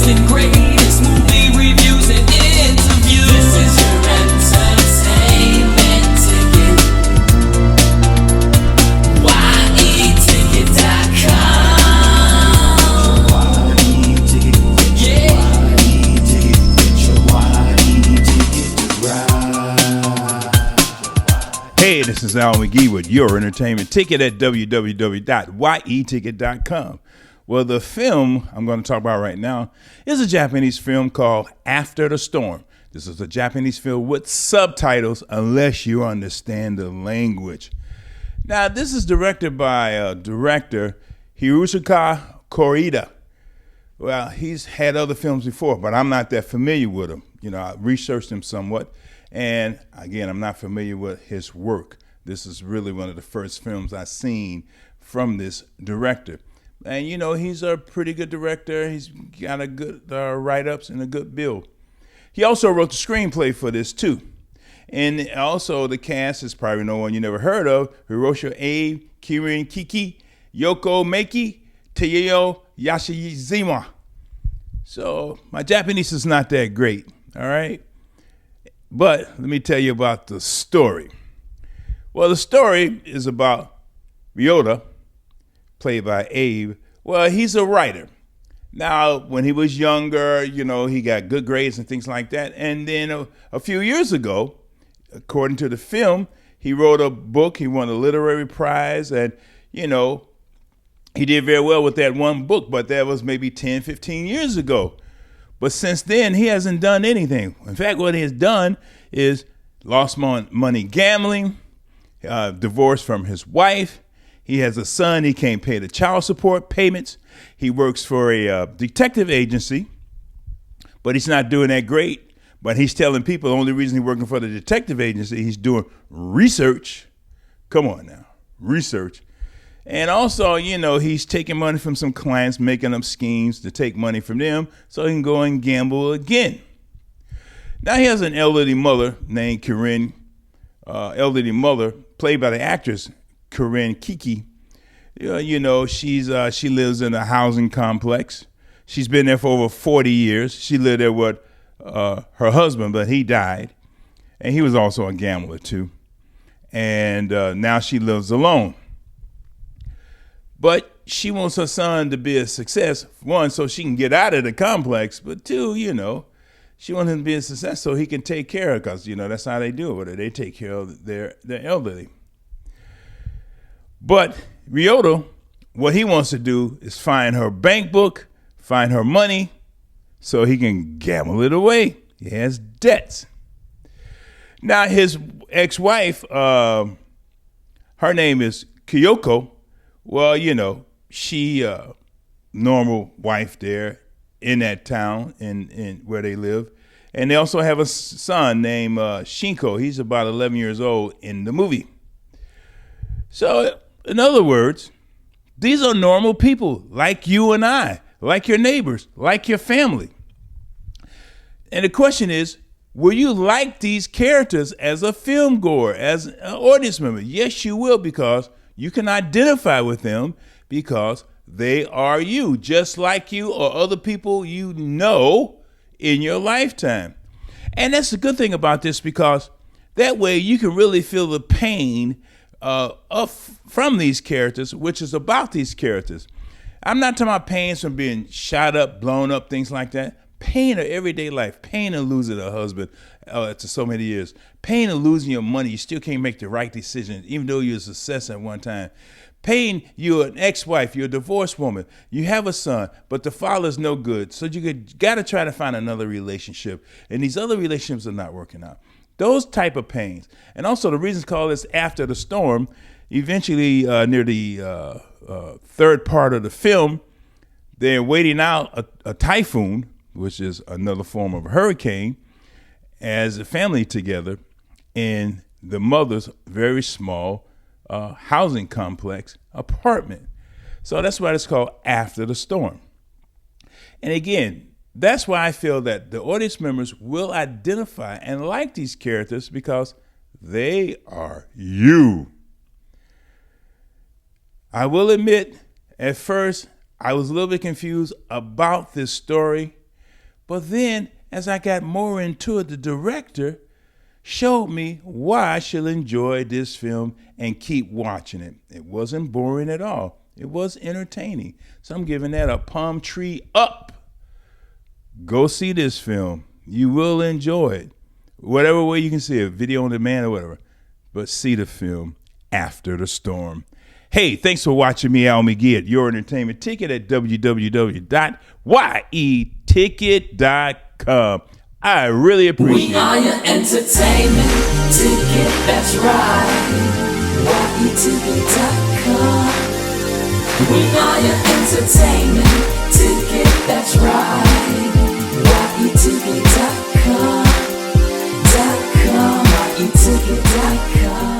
latest and greatest movie reviews and interviews. This is your entertainment ticket. YEticket.com. Yeah. Hey, this is Al McGee with your entertainment ticket at www.yeticket.com. Well, the film I'm going to talk about right now is a Japanese film called After the Storm. This is a Japanese film with subtitles unless you understand the language. Now, this is directed by director Hiroshika Koreeda. Well, he's had other films before, but I'm not that familiar with him. You know, I researched him somewhat. And again, I'm not familiar with his work. This is really one of the first films I've seen from this director. And, you know, he's a pretty good director. He's got a good write-ups and a good build. He also wrote the screenplay for this, too. And also the cast is probably no one you never heard of. Hiroshi Abe, Kirin Kiki, Yoko Maki, Teiyo Yashizima. So my Japanese is not that great, all right? But let me tell you about the story. Well, the story is about Ryota, played by Abe. Well, he's a writer. Now, when he was younger, you know, he got good grades and things like that. And then a few years ago, according to the film, he wrote a book. He won a literary prize. And, you know, he did very well with that one book. But that was maybe 10, 15 years ago. But since then, he hasn't done anything. In fact, what he has done is lost money gambling, divorced from his wife. He has a son. He can't pay the child support payments. He works for a detective agency, but he's not doing that great. But he's telling people the only reason he's working for the detective agency, he's doing research. Come on now, research. And also, you know, he's taking money from some clients, making up schemes to take money from them so he can go and gamble again. Now he has an elderly mother named Kirin, elderly mother played by the actress Kirin Kiki. You know, she lives in a housing complex. She's been there for over 40 years. She lived there with her husband, but he died. And he was also a gambler too. And now she lives alone. But she wants her son to be a success, one, so she can get out of the complex, but two, you know, she wants him to be a success so he can take care of her, because, you know, that's how they do it with her. They take care of their elderly. But Ryota, what he wants to do is find her bank book, find her money, so he can gamble it away. He has debts. Now, his ex-wife, her name is Kyoko. Well, you know, she normal wife there in that town in where they live. And they also have a son named Shinko. He's about 11 years old in the movie. So, in other words, these are normal people like you and I, like your neighbors, like your family. And the question is, will you like these characters as a film goer, as an audience member? Yes, you will, because you can identify with them because they are you, just like you or other people you know in your lifetime. And that's the good thing about this, because that way you can really feel the pain from these characters, which is about these characters. I'm not talking about pains from being shot up, blown up, things like that. Pain of everyday life, pain of losing a husband to so many years, pain of losing your money, you still can't make the right decision, even though you're a success at one time. Pain, you're an ex-wife, you're a divorced woman, you have a son, but the father's no good, so you got to try to find another relationship, and these other relationships are not working out. Those type of pains. And also the reason it's called this After the Storm, eventually near the third part of the film, they're waiting out a typhoon, which is another form of a hurricane, as a family together in the mother's very small housing complex apartment. So that's why it's called After the Storm. And again, that's why I feel that the audience members will identify and like these characters because they are you. I will admit, at first, I was a little bit confused about this story But then, as I got more into it, the director showed me why I should enjoy this film and keep watching it. It wasn't boring at all. It was entertaining. So I'm giving that a palm tree up. Go see this film. You will enjoy it. Whatever way you can see it, video on demand or whatever. But see the film After the Storm. Hey, thanks for watching me, Al McGee, at Your Entertainment Ticket at www.yeticket.com. I really appreciate We are it. your entertainment ticket, that's right. YETicket.com. We are your entertainment ticket, that's right. YETicket.com. YETicket.com.